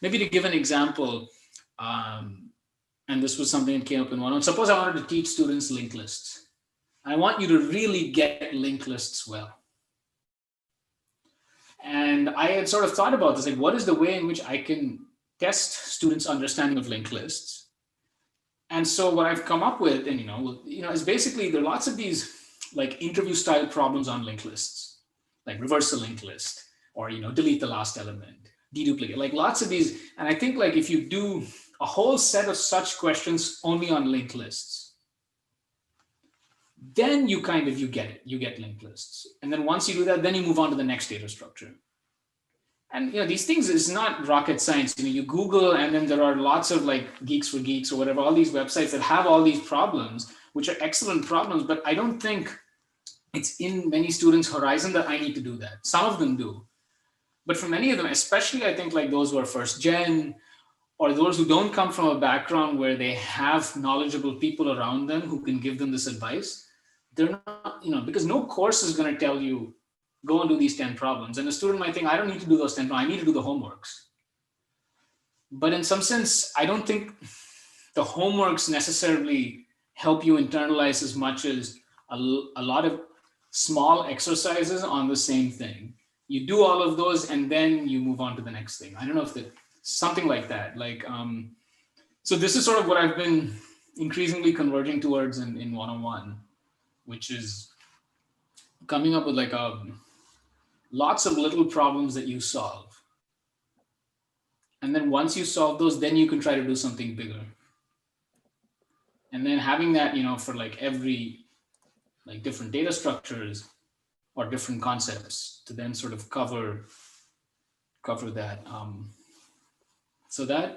Maybe to give an example, and this was something that came up in one. Suppose I wanted to teach students linked lists. I want you to really get linked lists well. And I had sort of thought about this, like, what is the way in which I can test students' understanding of linked lists? And so what I've come up with, and is basically there are lots of these like interview style problems on linked lists, like reverse a linked list, or delete the last element, deduplicate, like lots of these. And I think like if you do a whole set of such questions only on linked lists, then you get it, you get linked lists. And then once you do that, then you move on to the next data structure. And these things is not rocket science. You Google, and then there are lots of like Geeks for Geeks or whatever, all these websites that have all these problems, which are excellent problems. But I don't think it's in many students' horizon that I need to do that. Some of them do, but for many of them, especially I think like those who are first gen, or those who don't come from a background where they have knowledgeable people around them who can give them this advice, they're not, because no course is going to tell you go and do these 10 problems. And a student might think, I don't need to do those 10 problems, I need to do the homeworks. But in some sense, I don't think the homeworks necessarily help you internalize as much as a lot of small exercises on the same thing. You do all of those and then you move on to the next thing. I don't know if that, something like that. Like, so this is sort of what I've been increasingly converging towards in one-on-one, which is coming up with like lots of little problems that you solve. And then once you solve those, then you can try to do something bigger. And then having that, for like every like different data structures or different concepts to then sort of cover that. So that